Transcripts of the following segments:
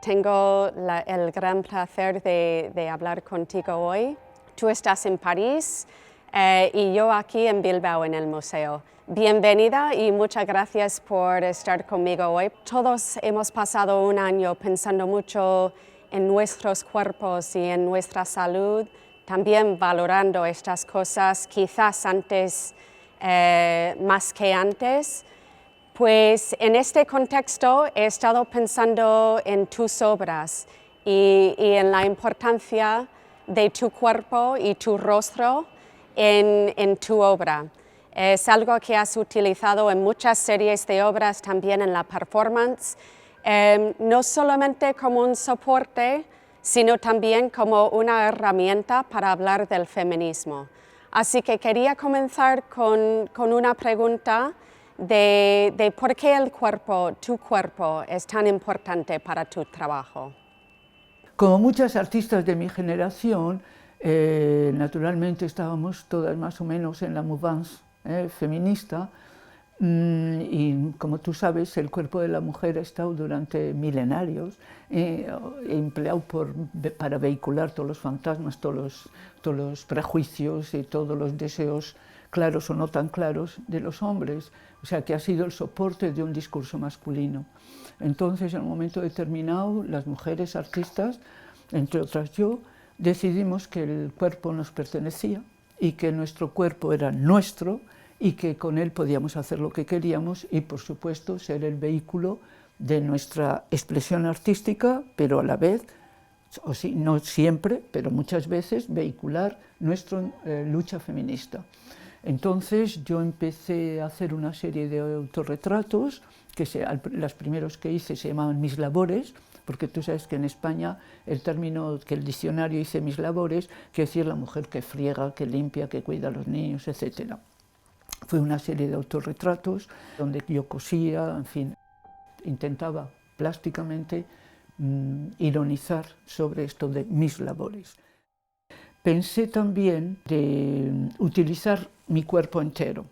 tengo el gran placer de hablar contigo hoy. Tú estás en París y yo aquí en Bilbao en el museo. Bienvenida y muchas gracias por estar conmigo hoy. Todos hemos pasado un año pensando mucho en nuestros cuerpos y en nuestra salud, también valorando estas cosas quizás antes, más que antes. Pues en este contexto he estado pensando en tus obras y en la importancia de tu cuerpo y tu rostro en tu obra. Es algo que has utilizado en muchas series de obras, también en la performance, no solamente como un soporte, sino también como una herramienta para hablar del feminismo. Así que quería comenzar con una pregunta de por qué el cuerpo, tu cuerpo, es tan importante para tu trabajo. Como muchas artistas de mi generación, naturalmente estábamos todas más o menos en la mouvance feminista, y como tú sabes, el cuerpo de la mujer ha estado durante milenarios empleado para vehicular todos los fantasmas, todos los prejuicios y todos los deseos claros o no tan claros de los hombres, o sea que ha sido el soporte de un discurso masculino. Entonces, en un momento determinado, las mujeres artistas, entre otras yo, decidimos que el cuerpo nos pertenecía y que nuestro cuerpo era nuestro y que con él podíamos hacer lo que queríamos y, por supuesto, ser el vehículo de nuestra expresión artística, pero a la vez, o sí, no siempre, pero muchas veces, vehicular nuestra lucha feminista. Entonces yo empecé a hacer una serie de autorretratos, los primeros que hice se llamaban Mis Labores, porque tú sabes que en España el término que el diccionario dice mis labores, quiere decir la mujer que friega, que limpia, que cuida a los niños, etc. Fue una serie de autorretratos donde yo cosía, en fin, intentaba plásticamente ironizar sobre esto de mis labores. Pensé también de utilizar mi cuerpo entero.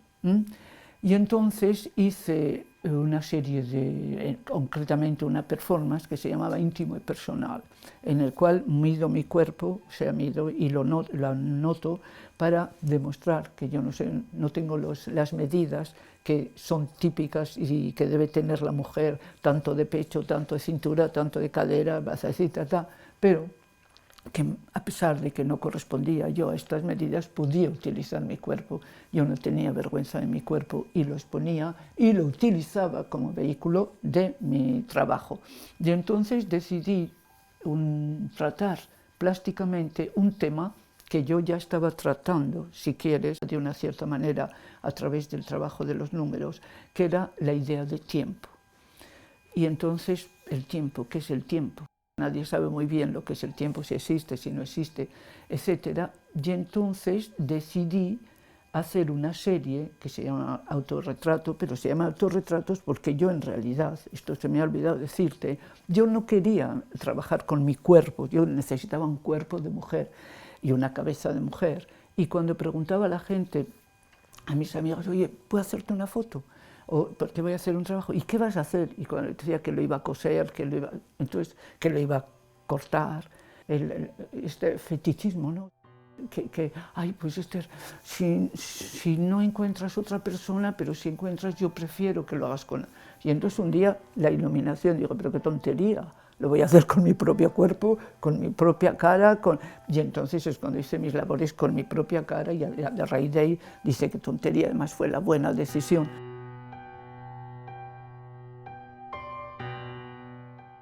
Y entonces hice una serie concretamente una performance que se llamaba Íntimo y Personal, en el cual mido mi cuerpo, o sea, mido y lo anoto para demostrar que yo no tengo las medidas que son típicas y que debe tener la mujer, tanto de pecho, tanto de cintura, tanto de cadera, pero que a pesar de que no correspondía yo a estas medidas, podía utilizar mi cuerpo. Yo no tenía vergüenza de mi cuerpo y lo exponía y lo utilizaba como vehículo de mi trabajo. Y entonces decidí tratar plásticamente un tema que yo ya estaba tratando, si quieres, de una cierta manera a través del trabajo de los números, que era la idea de tiempo. Y entonces, el tiempo, ¿qué es el tiempo? Nadie sabe muy bien lo que es el tiempo, si existe, si no existe, etc. Y entonces decidí hacer una serie que se llama Autorretrato, pero se llama Autorretratos porque yo en realidad, esto se me ha olvidado decirte, yo no quería trabajar con mi cuerpo, yo necesitaba un cuerpo de mujer y una cabeza de mujer. Y cuando preguntaba a la gente, a mis amigos, oye, ¿puedo hacerte una foto? O porque voy a hacer un trabajo, ¿y qué vas a hacer? Y cuando decía que lo iba a coser, que lo iba a cortar, este fetichismo, ¿no? Ay, pues si no encuentras otra persona, pero si encuentras, yo prefiero que lo hagas con... Y entonces un día la iluminación, digo, pero qué tontería, lo voy a hacer con mi propio cuerpo, con mi propia cara, y entonces es cuando hice Mis Labores con mi propia cara, y a raíz de ahí dice que tontería, además fue la buena decisión.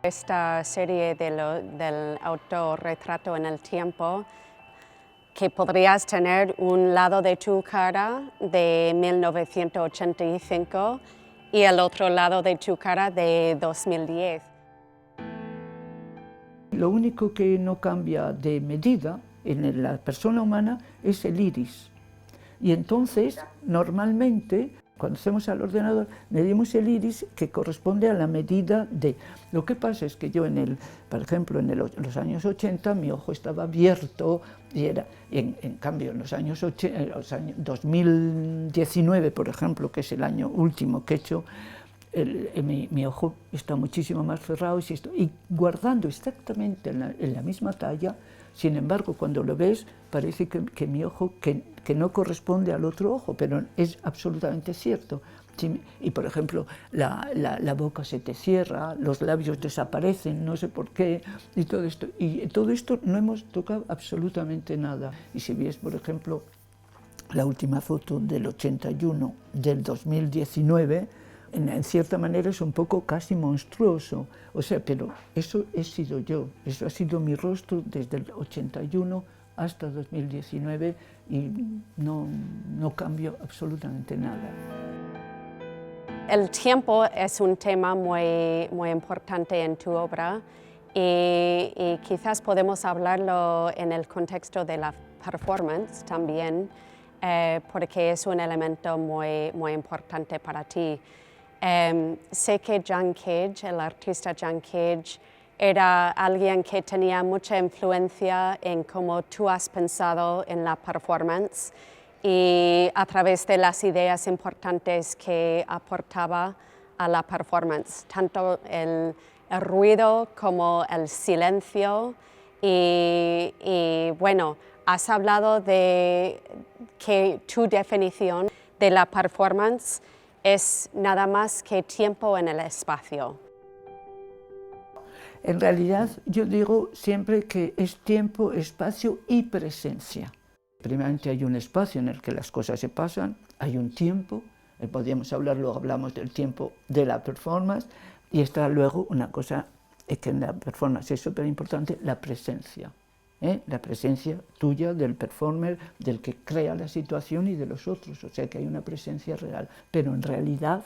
Esta serie del autorretrato en el tiempo, que podrías tener un lado de tu cara de 1985 y el otro lado de tu cara de 2010. Lo único que no cambia de medida en la persona humana es el iris. Y entonces, normalmente, cuando hacemos al ordenador, medimos el iris que corresponde a la medida de... Lo que pasa es que yo, por ejemplo, en los años 80, mi ojo estaba abierto, en cambio, en los años 2019, por ejemplo, que es el año último que he hecho, mi ojo está muchísimo más cerrado y guardando exactamente en la misma talla. Sin embargo, cuando lo ves, parece que mi ojo que no corresponde al otro ojo, pero es absolutamente cierto. Y por ejemplo, la boca se te cierra, los labios desaparecen, no sé por qué, y todo esto no hemos tocado absolutamente nada. Y si ves, por ejemplo, la última foto del 81 del 2019, en cierta manera es un poco casi monstruoso, o sea, pero eso he sido yo, eso ha sido mi rostro desde el 81 hasta 2019 y no cambio absolutamente nada. El tiempo es un tema muy importante en tu obra y quizás podemos hablarlo en el contexto de la performance también, porque es un elemento muy importante para ti. Sé que John Cage, el artista John Cage, era alguien que tenía mucha influencia en cómo tú has pensado en la performance y a través de las ideas importantes que aportaba a la performance, tanto el ruido como el silencio y bueno, has hablado de que tu definición de la performance es nada más que tiempo en el espacio. En realidad yo digo siempre que es tiempo, espacio y presencia. Primeramente hay un espacio en el que las cosas se pasan, hay un tiempo, podríamos hablar, luego hablamos del tiempo de la performance, y está luego una cosa que en la performance es súper importante, la presencia. La presencia tuya, del performer, del que crea la situación y de los otros, o sea que hay una presencia real. Pero en realidad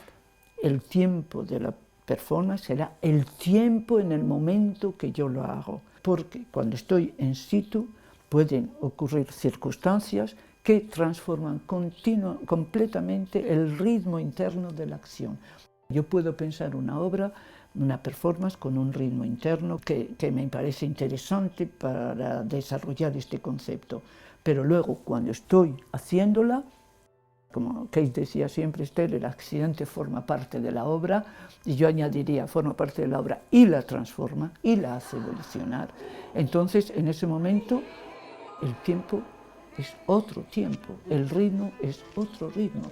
el tiempo de la performance será el tiempo en el momento que yo lo hago, porque cuando estoy en situ pueden ocurrir circunstancias que transforman completamente el ritmo interno de la acción. Yo puedo pensar una obra, una performance con un ritmo interno que me parece interesante para desarrollar este concepto, pero luego cuando estoy haciéndola, como Cage decía siempre, Esther, el accidente forma parte de la obra, y yo añadiría, forma parte de la obra y la transforma y la hace evolucionar. Entonces, en ese momento, el tiempo es otro tiempo, el ritmo es otro ritmo.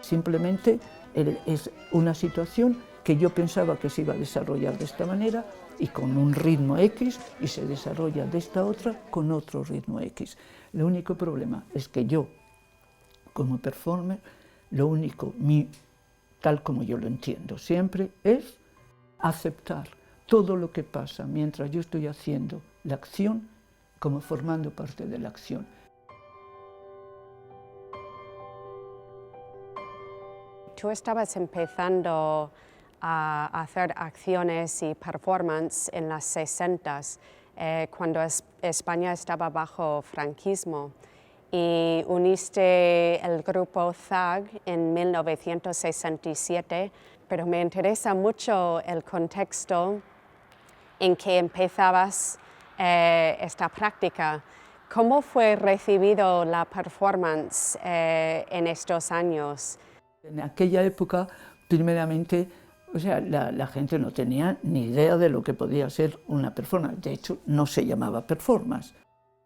Simplemente es una situación que yo pensaba que se iba a desarrollar de esta manera y con un ritmo X, y se desarrolla de esta otra con otro ritmo X. El único problema es que yo, como performer, tal como yo lo entiendo siempre, es aceptar todo lo que pasa mientras yo estoy haciendo la acción como formando parte de la acción. Tú estabas empezando a hacer acciones y performance en las 60s, cuando España estaba bajo franquismo, y uniste el grupo ZAG en 1967, pero me interesa mucho el contexto en que empezabas esta práctica. ¿Cómo fue recibido la performance en estos años? En aquella época, primeramente, o sea, la gente no tenía ni idea de lo que podía ser una performance. De hecho, no se llamaba performance.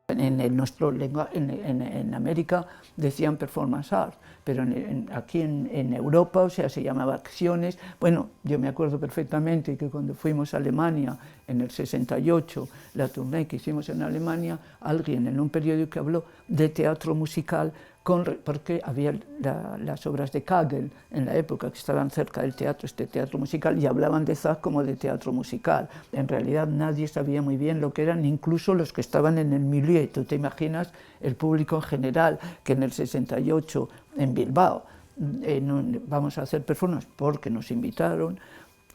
En nuestro lenguaje, en América decían performance art, pero aquí en Europa, o sea, se llamaba acciones. Bueno, yo me acuerdo perfectamente que cuando fuimos a Alemania en el 68, la tournée que hicimos en Alemania, alguien en un periódico habló de teatro musical, porque había las obras de Kagel en la época que estaban cerca del teatro, este teatro musical, y hablaban de ZAG como de teatro musical. En realidad nadie sabía muy bien lo que eran, incluso los que estaban en el milieu. Tú te imaginas el público en general, que en el 68 en Bilbao vamos a hacer performance porque nos invitaron,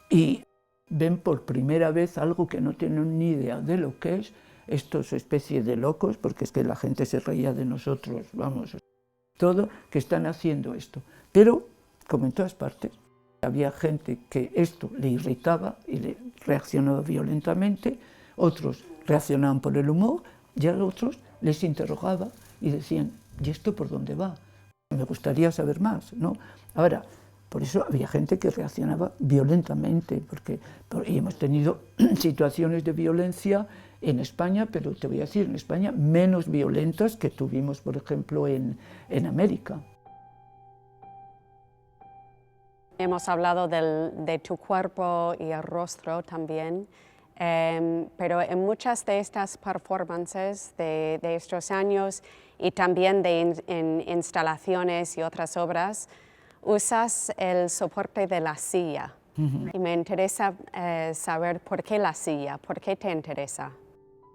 y ven por primera vez algo que no tienen ni idea de lo que es, estos especies de locos, porque es que la gente se reía de nosotros, vamos, todo, que están haciendo esto. Pero, como en todas partes, había gente que esto le irritaba y le reaccionaba violentamente, otros reaccionaban por el humor, y a otros les interrogaba y decían, ¿y esto por dónde va? Me gustaría saber más, ¿no? Ahora, Por eso había gente que reaccionaba violentamente, y hemos tenido situaciones de violencia en España, pero te voy a decir, en España menos violentas que tuvimos, por ejemplo, en América. Hemos hablado de tu cuerpo y el rostro también, pero en muchas de estas performances de estos años y también en instalaciones y otras obras, usas el soporte de la silla. Y me interesa saber por qué la silla, por qué te interesa.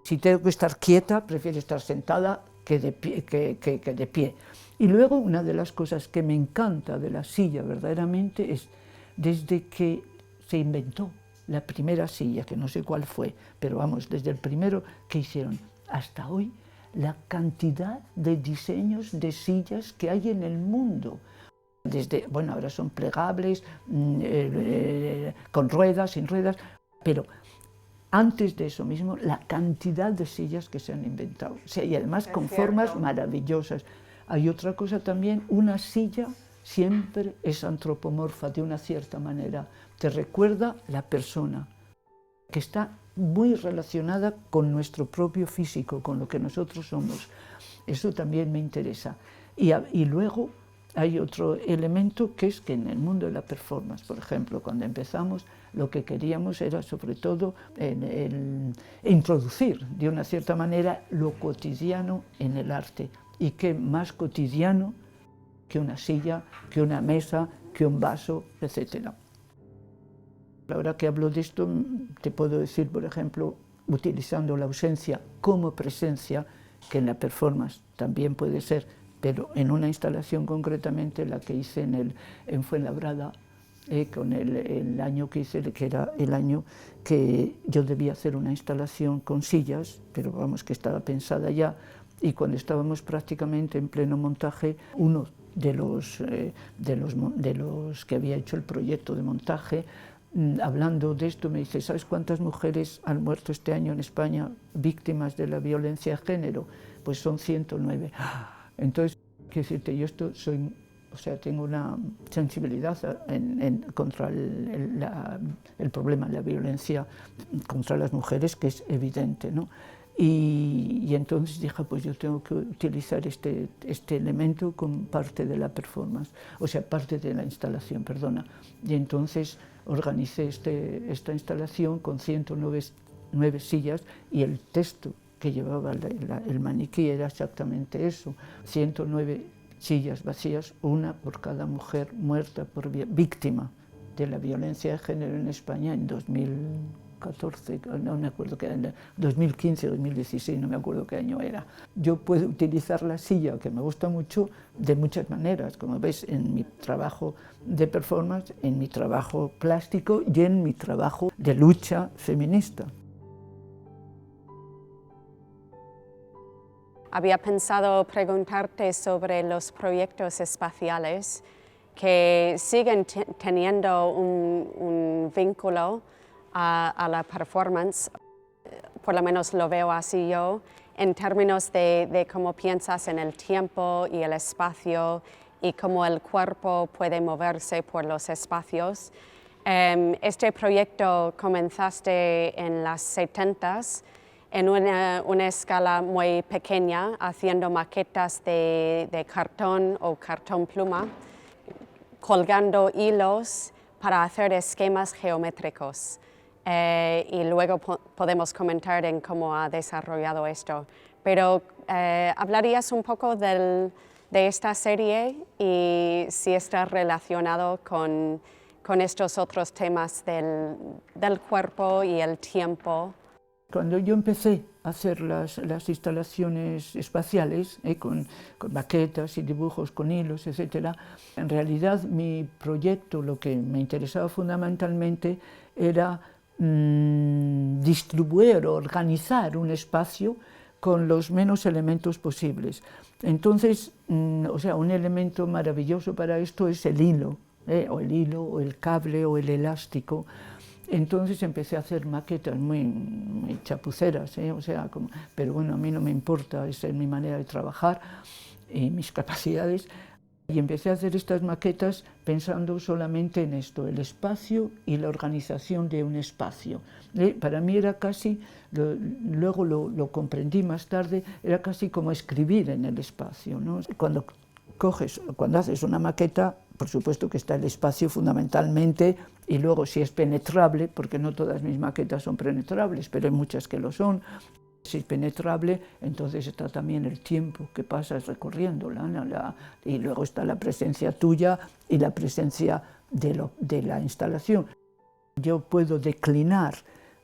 Si tengo que estar quieta, prefiero estar sentada que de pie. Y luego una de las cosas que me encanta de la silla verdaderamente es, desde que se inventó la primera silla, que no sé cuál fue, pero vamos, desde el primero que hicieron hasta hoy, la cantidad de diseños de sillas que hay en el mundo. Desde, bueno, ahora son plegables, con ruedas, sin ruedas, pero antes de eso mismo, la cantidad de sillas que se han inventado, o sea, y además con formas maravillosas. Hay otra cosa también, una silla siempre es antropomorfa de una cierta manera, te recuerda la persona, que está muy relacionada con nuestro propio físico, con lo que nosotros somos. Eso también me interesa. Y luego hay otro elemento, que es que en el mundo de la performance, por ejemplo, cuando empezamos, lo que queríamos era sobre todo introducir de una cierta manera lo cotidiano en el arte. Y qué más cotidiano que una silla, que una mesa, que un vaso, etc. Ahora que hablo de esto, te puedo decir, por ejemplo, utilizando la ausencia como presencia, que en la performance también puede ser, pero en una instalación concretamente, la que hice en Fuenlabrada, con el año que hice, que era el año que yo debía hacer una instalación con sillas, pero vamos, que estaba pensada ya, y cuando estábamos prácticamente en pleno montaje, uno de los que había hecho el proyecto de montaje, hablando de esto, me dice, ¿sabes cuántas mujeres han muerto este año en España víctimas de la violencia de género? Pues son 109. Entonces, quiero decirte, yo tengo una sensibilidad contra el problema de la violencia contra las mujeres, que es evidente, ¿no? Y entonces dije, pues yo tengo que utilizar este elemento como parte de la performance, o sea, parte de la instalación, perdona. Y entonces organicé esta instalación con 109 sillas, y el texto que llevaba el maniquí era exactamente eso: 109 sillas vacías, una por cada mujer muerta víctima de la violencia de género en España en 2014, no me acuerdo qué año, 2015 o 2016, no me acuerdo qué año era. Yo puedo utilizar la silla, que me gusta mucho, de muchas maneras, como ves, en mi trabajo de performance, en mi trabajo plástico y en mi trabajo de lucha feminista. Había pensado preguntarte sobre los proyectos espaciales que siguen teniendo un vínculo a la performance, por lo menos lo veo así yo, en términos de cómo piensas en el tiempo y el espacio y cómo el cuerpo puede moverse por los espacios. Este proyecto comenzaste en las 70s, en una escala muy pequeña, haciendo maquetas de cartón o cartón pluma, colgando hilos para hacer esquemas geométricos. Y luego podemos comentar en cómo ha desarrollado esto. Pero ¿hablarías un poco de esta serie y si está relacionado con estos otros temas del cuerpo y el tiempo? Cuando yo empecé a hacer las instalaciones espaciales, con maquetas y dibujos con hilos, etc., en realidad mi proyecto, lo que me interesaba fundamentalmente era distribuir o organizar un espacio con los menos elementos posibles. Entonces, un elemento maravilloso para esto es el hilo, o el cable, o el elástico. Entonces empecé a hacer maquetas muy chapuceras, pero bueno, a mí no me importa, esa es mi manera de trabajar y mis capacidades. Y empecé a hacer estas maquetas pensando solamente en esto, el espacio y la organización de un espacio. Para mí era casi, luego lo comprendí más tarde, era casi como escribir en el espacio, ¿no? Cuando haces una maqueta, por supuesto que está el espacio fundamentalmente, y luego si es penetrable, porque no todas mis maquetas son penetrables, pero hay muchas que lo son. Si es penetrable, entonces está también el tiempo que pasas recorriéndola, y luego está la presencia tuya y la presencia de la instalación. Yo puedo declinar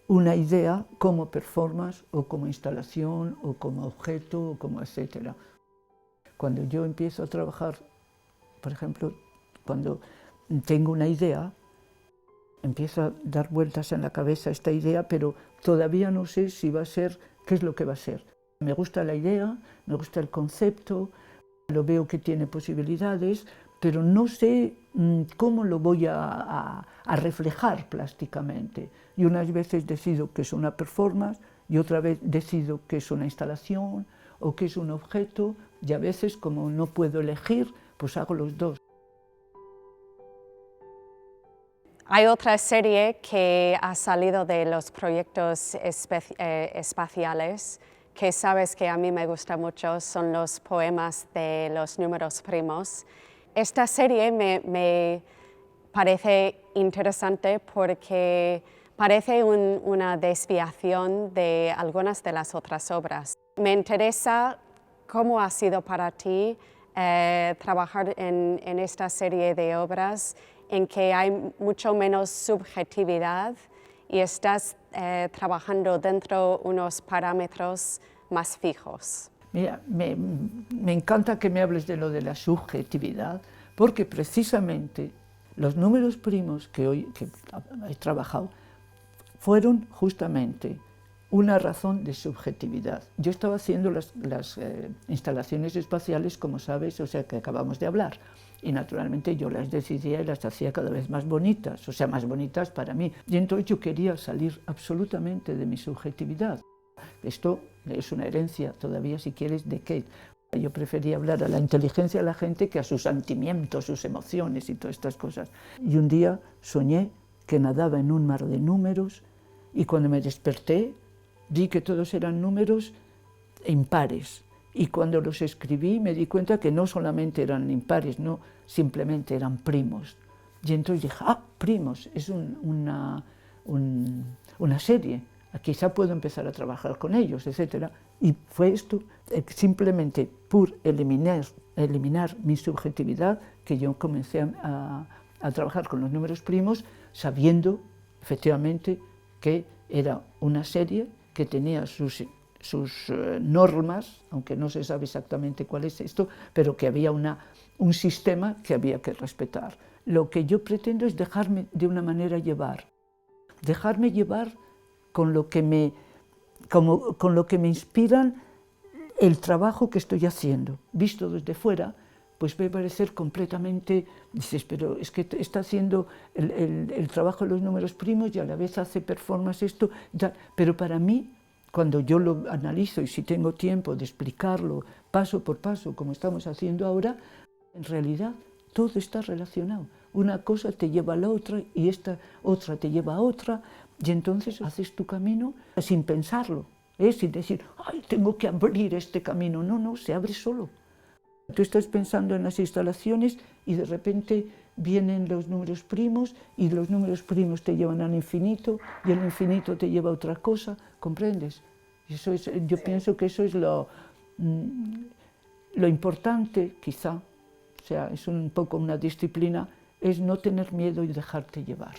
una idea como performance, o como instalación, o como objeto, o como etcétera. Cuando yo empiezo a trabajar, por ejemplo, cuando tengo una idea, empiezo a dar vueltas en la cabeza esta idea, pero todavía no sé si va a ser, qué es lo que va a ser. Me gusta la idea, me gusta el concepto, lo veo que tiene posibilidades, pero no sé cómo lo voy a reflejar plásticamente. Y unas veces decido que es una performance, y otra vez decido que es una instalación, o que es un objeto, y a veces, como no puedo elegir, pues hago los dos. Hay otra serie que ha salido de los proyectos espaciales que sabes que a mí me gusta mucho, son los poemas de los números primos. Esta serie me parece interesante porque parece una desviación de algunas de las otras obras. Me interesa cómo ha sido para ti trabajar en esta serie de obras en que hay mucho menos subjetividad y estás trabajando dentro de unos parámetros más fijos. Mira, me encanta que me hables de lo de la subjetividad, porque precisamente los números primos que hoy he trabajado fueron justamente una razón de subjetividad. Yo estaba haciendo las instalaciones espaciales, como sabes, o sea, que acabamos de hablar, y naturalmente yo las decidía y las hacía cada vez más bonitas, o sea, más bonitas para mí. Y entonces yo quería salir absolutamente de mi subjetividad. Esto es una herencia todavía, si quieres, de Kate. Yo prefería hablar a la inteligencia de la gente que a sus sentimientos, sus emociones y todas estas cosas. Y un día soñé que nadaba en un mar de números, y cuando me desperté vi que todos eran números impares. Y cuando los escribí me di cuenta que no solamente eran impares, no, simplemente eran primos. Y entonces dije, primos, es una serie, quizá puedo empezar a trabajar con ellos, etc. Y fue esto, simplemente por eliminar mi subjetividad, que yo comencé a trabajar con los números primos, sabiendo efectivamente que era una serie que tenía sus normas, aunque no se sabe exactamente cuál es esto, pero que había un sistema que había que respetar. Lo que yo pretendo es dejarme de una manera llevar, dejarme llevar con lo que me inspiran el trabajo que estoy haciendo. Visto desde fuera, pues puede parecer completamente, dices, pero es que está haciendo el trabajo de los números primos y a la vez hace performance esto, pero para mí, cuando yo lo analizo y si tengo tiempo de explicarlo paso por paso, como estamos haciendo ahora, en realidad todo está relacionado. Una cosa te lleva a la otra y esta otra te lleva a otra, y entonces haces tu camino sin pensarlo, sin decir, ay, tengo que abrir este camino. No, se abre solo. Tú estás pensando en las instalaciones y de repente vienen los números primos y los números primos te llevan al infinito y el infinito te lleva a otra cosa, ¿comprendes? Eso es, yo pienso que eso es lo importante, quizá, o sea, es un poco una disciplina, es no tener miedo y dejarte llevar.